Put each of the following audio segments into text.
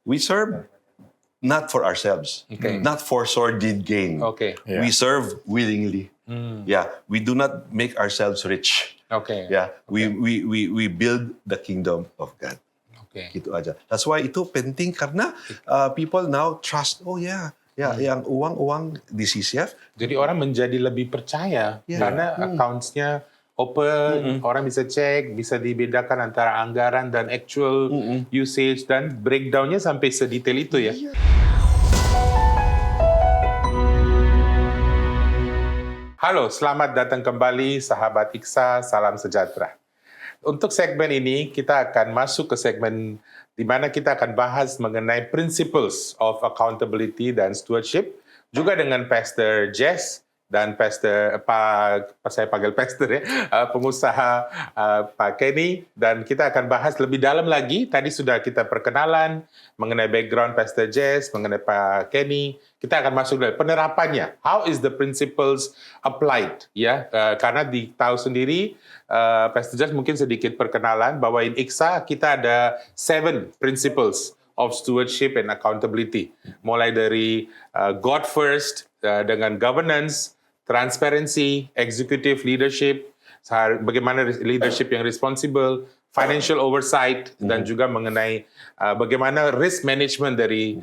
We serve not for ourselves, not for sordid gain. Okay. We serve willingly. Yeah, we do not make ourselves rich. Okay. Yeah, we build the kingdom of God. Okay. Gitu aja. That's why itu penting karena people now trust. Oh yeah, yang uang di CCF. Jadi orang menjadi lebih percaya karena accounts-nya open, orang bisa cek, bisa dibedakan antara anggaran dan actual usage dan breakdown-nya sampai sedetail itu ya. Halo, selamat datang kembali sahabat Iksa, salam sejahtera. Untuk segmen ini kita akan masuk ke segmen di mana kita akan bahas mengenai principles of accountability dan stewardship juga dengan Pastor Jess dan Pastor saya panggil Pastor ya, pengusaha Pak Kenny, dan kita akan bahas lebih dalam lagi. Tadi sudah kita perkenalan mengenai background Pastor Jess, mengenai Pak Kenny. Kita akan masuk dari penerapannya. How is the principles applied? Ya, karena tahu sendiri Pastor Jess mungkin sedikit perkenalan bahwa in IKSA kita ada 7 principles of stewardship and accountability. Mulai dari God first, dengan governance, transparency, executive leadership, bagaimana leadership yang responsible, financial oversight, dan juga mengenai bagaimana risk management dari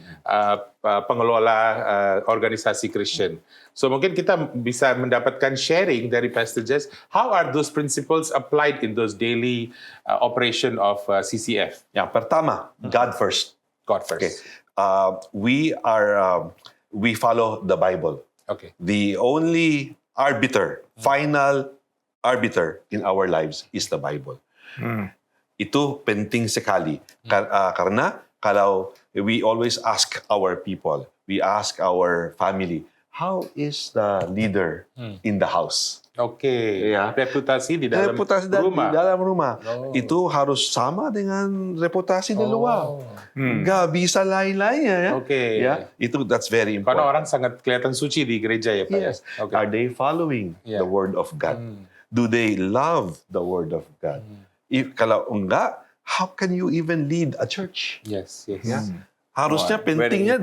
pengelola organisasi Christian. So mungkin kita bisa mendapatkan sharing dari Pastor Jess, how are those principles applied in those daily operation of CCF? Yang pertama, God first. God first. Okay. We follow the Bible. Okay. The only arbiter, final arbiter in our lives is the Bible. Itu penting sekali. Karena kalau we always ask our people, we ask our family, how is the leader in the house? Okay. Ya. Reputasi di dalam Reputasi rumah. di dalam rumah. Oh. Itu harus sama dengan reputasi di luar. Nggak bisa lain-lain ya. Okay. Ya, that's very important. Karena orang sangat kelihatan suci di gereja ya Pak. Yes. Okay. Are they following the word of God? Do they love the word of God? Kalau enggak, how can you even lead a church? Yes. Ya. Harusnya Very pentingnya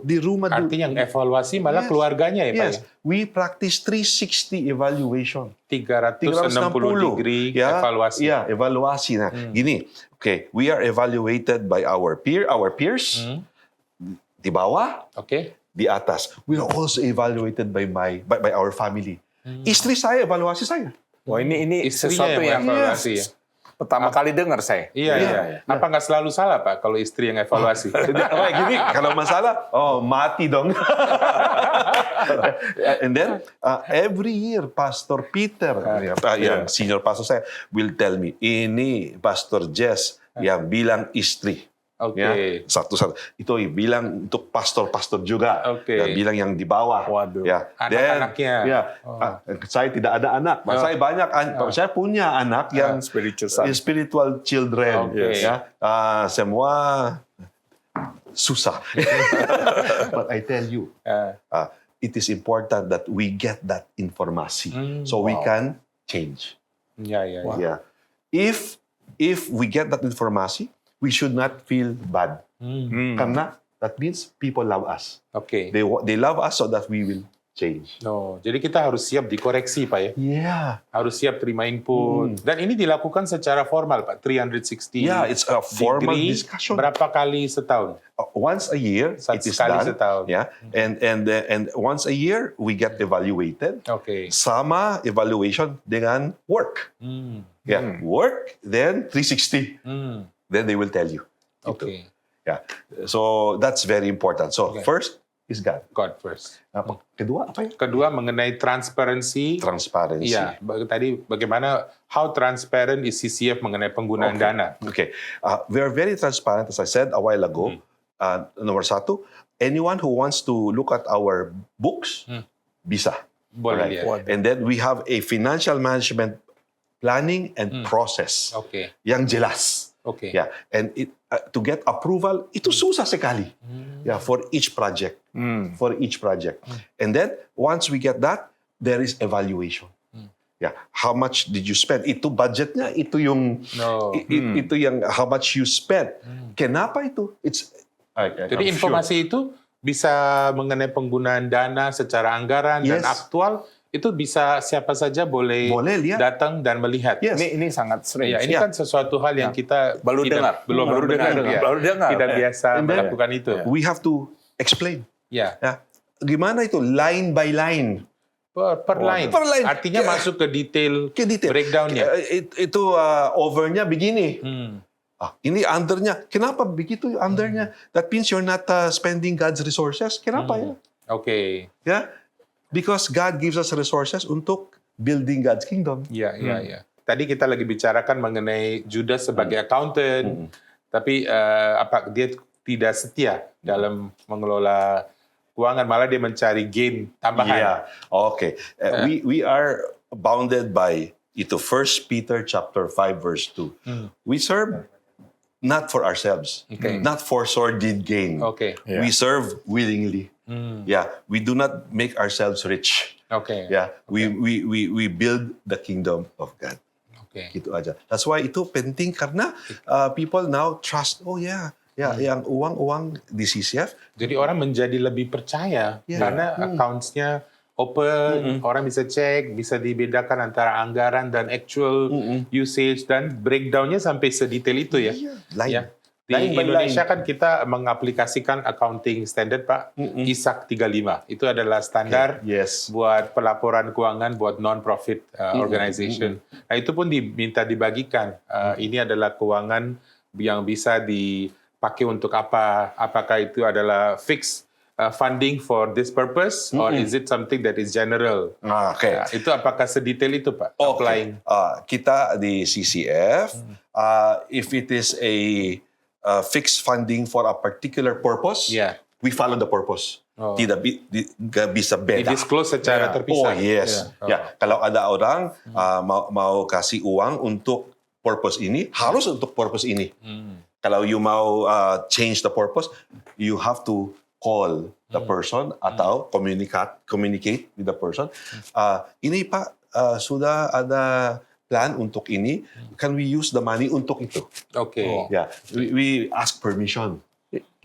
di rumah dulu. Artinya yang evaluasi malah keluarganya ya Pak Yes, we practice 360 evaluation. ya? 360 degree evaluasi. Ya, evaluasi. Nah, gini, okay, we are evaluated by our peers, di bawah, Okay. di atas. We are also evaluated by our family. Istri saya evaluasi saya. Wah, ini Istrinya sesuatu yang evaluasi ya. pertama kali dengar saya. Iya. Apa nggak selalu salah Pak kalau istri yang evaluasi? Kayak gini, kalau masalah, mati dong. And then, every year, Pastor Peter, yang senior pastor saya, will tell me, ini Pastor Jess yang bilang istri. Okay. Ya, satu-satu. Itu bilang untuk pastor-pastor juga. Okay. Ya, bilang yang di bawah. Waduh. Ya. Anak-anaknya. Saya tidak ada anak. Saya banyak. Saya punya anak yang spiritual children. Okay. Ya. Semua susah. But I tell you, it is important that we get that informasi so we can change. Ya. Yeah. If we get that informasi, we should not feel bad. Karena that means people love us. Okay. They love us so that we will change. No, jadi kita harus siap dikoreksi Pak ya. Yeah. Harus siap terima input. Dan ini dilakukan secara formal Pak, 360. Yeah, it's a formal degree. discussion. Berapa kali setahun? Once a year, it is Sekali done. setahun. Yeah, and once a year we get evaluated. Okay. Sama evaluation dengan work. Yeah, work then 360. Then they will tell you. Gitu. Okay. Yeah, so that's very important. So first is God. God first. Kedua apa ya? Kedua mengenai transparency. Transparency. Iya, tadi bagaimana how transparent is CCF mengenai penggunaan dana. Okay. We are very transparent, as I said a while ago. Nomor satu, anyone who wants to look at our books, bisa. Boleh Alright. lihat. And then we have a financial management planning and process Okay. yang jelas. Okay. Yeah, and to get approval, itu susah sekali. Yeah, for each project. For each project. And then, once we get that, there is evaluation. Yeah, how much did you spend? Itu budgetnya, itu yung, No. itu yung how much you spent. Kenapa itu? Jadi informasi itu bisa mengenai penggunaan dana secara anggaran dan Yes. aktual, itu bisa siapa saja boleh lihat. datang dan melihat. Yes. Ini sangat strange. Ya, ini kan sesuatu hal yang kita Baru dengar. belum Baru dengar. ya. Baru dengar. Tidak biasa And then- melakukan itu. We have to explain. Ya, Ya. Gimana itu? Line by line. per line. Per line. Artinya masuk ke detail, Ke detail. breakdown-nya. Itu overnya begini. Ini undernya. Kenapa begitu undernya? That means you're not spending God's resources. Kenapa ya? Oke. Ya, because God gives us resources untuk building God's kingdom. Ya. Tadi kita lagi bicarakan mengenai Judas sebagai accountant, tapi apa dia tidak setia dalam mengelola keuangan, malah dia mencari gain tambahan. Yeah. Okay. We are bounded by itu 1 Peter chapter 5 verse 2. We serve not for ourselves, Okay. not for sordid gain. Oke. Yeah. We serve willingly. Yeah, we do not make ourselves rich. Oke. Yeah, we build the kingdom of God. Oke. Gitu aja. That's why itu penting karena people now trust. Oh yeah, yang uang di CCF. Jadi orang menjadi lebih percaya Yeah. karena accounts-nya open, orang bisa cek, bisa dibedakan antara anggaran dan actual usage, dan breakdown-nya sampai sedetail itu ya. Line. Ya. Di Line by Indonesia line. kan kita mengaplikasikan accounting standard, Pak, ISAK 35. Itu adalah standar Yes. buat pelaporan keuangan buat non-profit organization. Nah, itu pun diminta dibagikan. Ini adalah keuangan yang bisa dipakai untuk apa? Apakah itu adalah fixed funding for this purpose, or is it something that is general? Okay. Nah, itu apakah sedetail itu, Pak? Okay. Applying. Kita di CCF, if it is a fixed funding for a particular purpose, Yeah. we follow the purpose. Oh. Nggak bisa beda. Di-disclose secara Oh terpisah. yes. Yeah. Ya, kalau ada orang mau kasih uang untuk purpose ini, harus untuk purpose ini. Kalau you mau change the purpose, you have to call the person atau communicate with the person. Ini Pak, sudah ada plan untuk ini. Can we use the money untuk itu? Oke. Ya, we ask permission.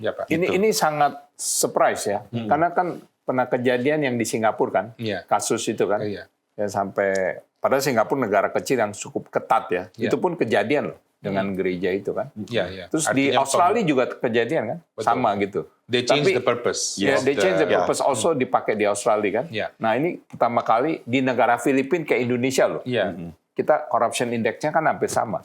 Ya, Pak. Ini sangat surprise ya. Karena kan pernah kejadian yang di Singapura kan. Iya. Kasus itu kan. Iya. Ya sampai padahal Singapura negara kecil yang cukup ketat ya. Iya. Itu pun kejadian loh dengan gereja itu kan. Ya. Terus di Artinya Australia juga kejadian kan. Betul. Sama gitu. they change Tapi- the purpose. Ya, they change the Yeah. purpose also dipakai di Australia kan. Yeah. Nah ini pertama kali di negara Filipina kayak Indonesia loh. Iya. Kita corruption index-nya kan hampir sama.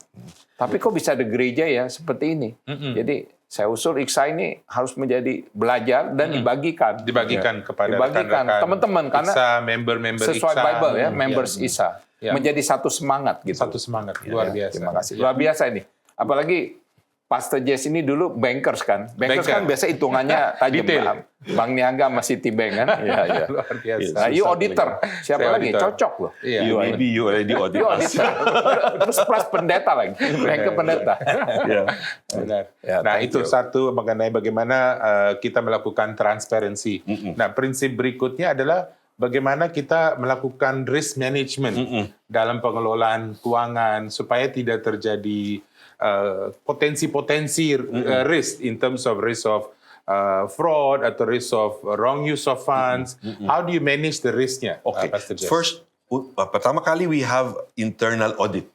Tapi kok bisa ada gereja ya seperti ini? Jadi saya usul IKSA ini harus menjadi belajar dan dibagikan. Dibagikan kepada Dibagikan rekan-rekan teman-teman karena IKSA, member-member sesuai IKSA. Bible ya, members ISA. Ya. Menjadi satu semangat gitu. Satu semangat, luar Ya, biasa. Terima kasih. Ya. Luar biasa ini. Apalagi Pastor Jess ini dulu bankers kan. Bankers Banker. kan biasa hitungannya tajam. Detail. Bang Niaga sama Citibank kan. Iya, iya. Luar biasa. Nah, you auditor. Siapa Saya lagi? auditor. Cocok loh. Iya. Maybe you already audit You us. auditor. Terus plus pendeta lagi. Banker pendeta. Yeah. Benar. Ya, Nah, thank itu you. satu mengenai bagaimana kita melakukan transparansi. Nah, prinsip berikutnya adalah bagaimana kita melakukan risk management dalam pengelolaan keuangan supaya tidak terjadi potensi-potensi risk in terms of risk of fraud atau risk of wrong use of funds. How do you manage the risk-nya, Okay. Pastor Jess? First, pertama kali we have internal audit.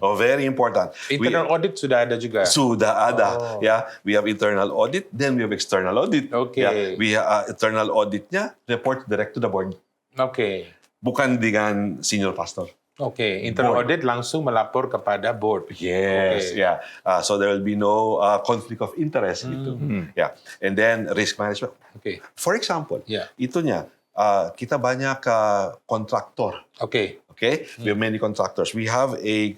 Oh, very important. Internal audit sudah ada juga. Sudah ada, ya. We have internal audit, then we have external audit. Okay. Ya. We internal auditnya report direct to the board, Oke. bukan dengan senior pastor. Oke, internal audit langsung melapor kepada board. Yes, Okay. yeah. So there will be no conflict of interest gitu. Yeah. And then risk management. Oke. For example, Yeah. itunya kita banyak kontraktor. Oke. Okay, we have many contractors. We have a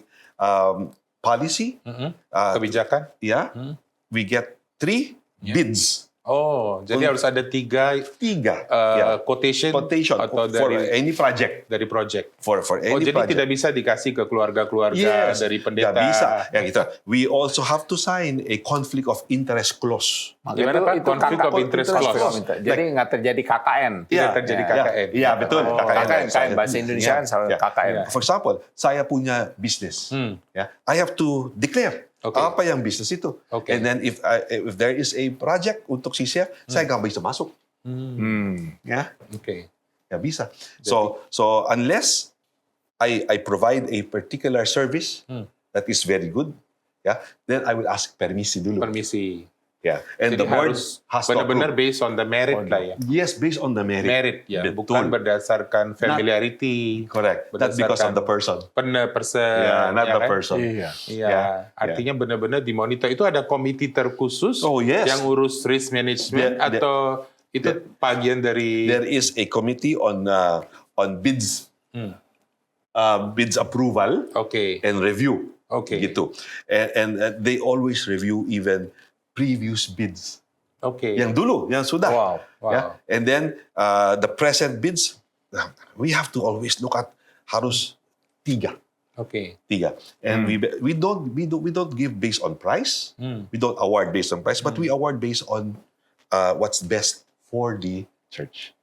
policy. Kebijakan? Yeah, we get 3 bids. Oh, jadi harus ada 3 3 yeah. quotation, Quotation atau for dari any project. project. For any Jadi project. tidak bisa dikasih ke keluarga-keluarga Yes, dari pendeta. nggak bisa. Ya gitu. We also have to sign a conflict of interest clause. Gimana, Pak? Conflict of interest clause. Jadi nggak terjadi KKN. Tidak terjadi KKN. Iya, betul. Oh, KKN, bahasa Indonesia kan selalu KKN. For example, saya punya bisnis. Ya, I have to declare Okay. Apa yang bisnis itu? Okay. And then if there is a project untuk CCF, saya nggak bisa masuk. Ya, Okay. nggak bisa. So unless I provide a particular service that is very good, ya, then I will ask permisi dulu. Permisi. Ya, and Jadi the board harus has to benar-benar approve. based on the merit lah ya. Yes, based on the merit. Merit ya, Betul. bukan berdasarkan familiarity. Correct. Not because of the person. person. Yeah, not ya the kan? person. Iya. Iya, Yeah, artinya benar-benar dimonitor. Itu ada komite terkhusus Oh, yes. yang urus risk management atau itu bagian dari There is a committee on bids, bids approval Oke. and review. Oke. Gitu. And they always review even previous bids. Oke. Yang dulu, yang sudah. Wow. Ya. And then the present bids, we have to always look at harus tiga. Oke. And we don't give based on price. We don't award based on price, but we award based on what's best for the church.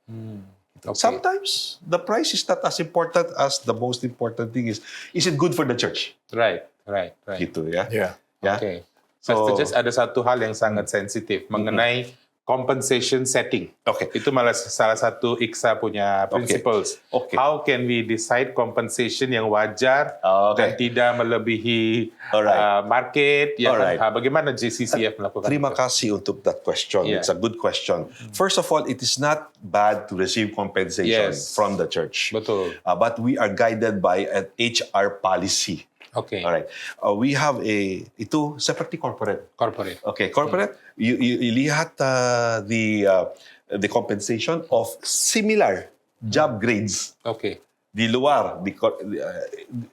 Okay. Sometimes the price is not as important as the most important thing is it good for the church? Right. Gitu ya. Yeah. Ya. Oke. So- Just ada satu hal yang sangat sensitif mengenai compensation setting. Oke. Itu malah salah satu IKSA punya principles. Oke. How can we decide compensation yang wajar dan Oke. tidak melebihi Alright. market? Ya kan? Alright. Bagaimana JCCF melakukan Terima itu? kasih untuk that question. Yeah. It's a good question. First of all, it is not bad to receive compensation Yes. from the church. Betul. But we are guided by an HR policy. Oke. All right. We have itu seperti corporate. Corporate. Okay, corporate, you lihat the compensation of similar job grades Oke. di luar,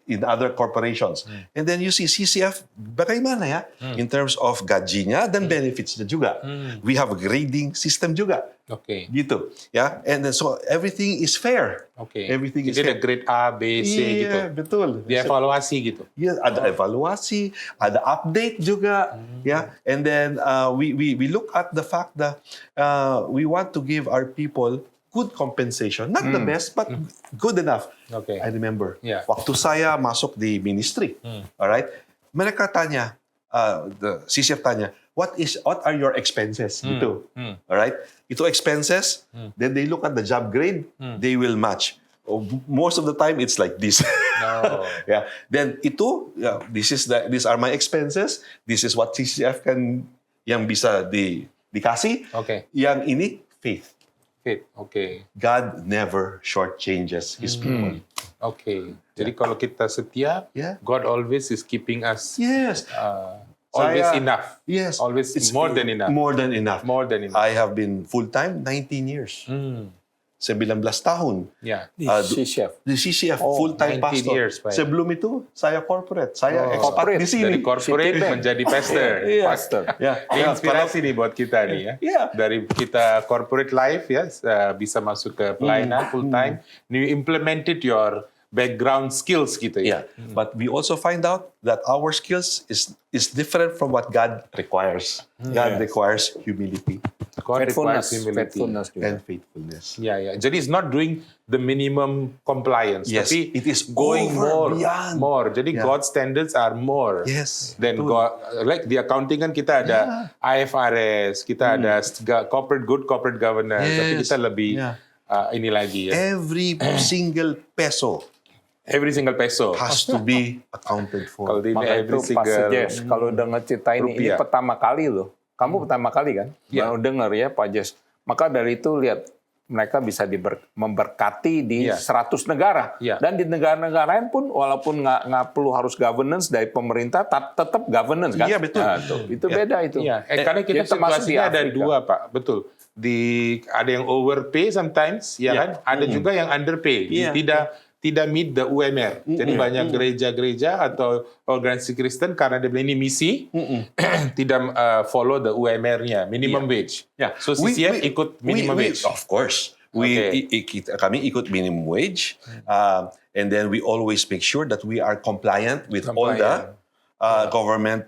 in other corporations. And then you see CCF, bagaimana ya, in terms of gajinya dan benefits-nya juga. We have a grading system juga. Oke. Gitu. Ya, and then so everything is fair. Oke. Everything is Jadi ada fair. grade A, B, C gitu. Iya, betul. Dievaluasi gitu. Yes, ada evaluasi, ada update juga, ya. And then we look at the fact that we want to give our people good compensation, not the best, but good enough. Okay. I remember, Yeah. waktu saya masuk di ministry, alright, mereka tanya, the CCF tanya, what are your expenses? Gitu, alright. Itu expenses, then they look at the job grade, they will match. Most of the time, it's like this. No. Yeah. Then these are my expenses. This is what CCF yang bisa dikasih. Oke. Yang ini faith. Fit. Oke. God never shortchanges His people. Oke. Jadi kalau kita setia, Yeah. God always is keeping us Yes. always Saya- enough. Yes. Always It's more than enough. More than enough. More than enough. I have been full-time 19 years. 19 tahun. Yeah. Di Du- chef. Di CCF, Oh, full-time 19 pastor. years, Pak. Sebelum itu, saya corporate. Saya expat Corporate. di sini. Dari corporate Citibank. menjadi pastor. Iya. Pastor. Ya, Ini ya, inspirasi nih buat kita nih ya. Iya. Dari kita corporate life ya, bisa masuk ke pelayanan full time. You implemented your background skills gitu ya. Yeah, but we also find out that our skills is different from what God requires. God requires humility God requires Faithfulness. humility. Faithfulness juga. and faithfulness. Ya, ya. Jadi it's not doing the minimum compliance, Yes, tapi it is going over, more, beyond. more. Jadi Yeah. God's standards are more. Yes, Then betul. God, like di accounting kan kita ada IFRS, kita ada good corporate governance, tapi Yes. kita lebih Yeah. ini lagi ya. Every single peso Every single peso. has to be accounted Kalau for. di Maka every itu Pak single Jess, kalau dengar cerita ini rupiah. pertama kali loh. Kamu pertama kali kan? Iya. Baru dengar ya Pak Jess. Maka dari itu lihat mereka bisa memberkati di Iya. 100 negara. Iya. Dan di negara-negara lain pun walaupun nggak perlu harus governance dari pemerintah, tetap governance kan? Iya, betul. Nah, tuh, itu beda itu. Iya, karena kita Jadi termasuk di situasinya ada Afrika. dua, Pak. Betul. Ada yang overpay sometimes, ya kan? Ada juga yang underpay. Iya. Tidak meet the UMR. Jadi banyak gereja-gereja atau organisasi Kristen karena dia bilang ini misi, tidak follow the UMR-nya, minimum wage. Yeah. So CCF ikut minimum wage. Of course. Okay. Kami ikut minimum wage, and then we always make sure that we are compliant with all the government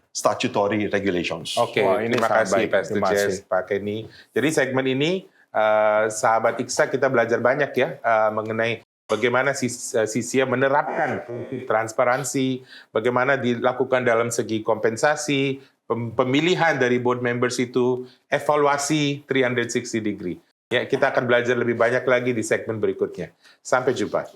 statutory regulations. Oke, Wah, ini terima sangat kasih baik. Pastor Terima Jess, kasih. Pak Kenny. Jadi segmen ini, sahabat IKSA kita belajar banyak ya mengenai bagaimana CCA menerapkan prinsip transparansi, bagaimana dilakukan dalam segi kompensasi, pemilihan dari board members itu, evaluasi 360 degree. Ya, kita akan belajar lebih banyak lagi di segmen berikutnya. Sampai jumpa.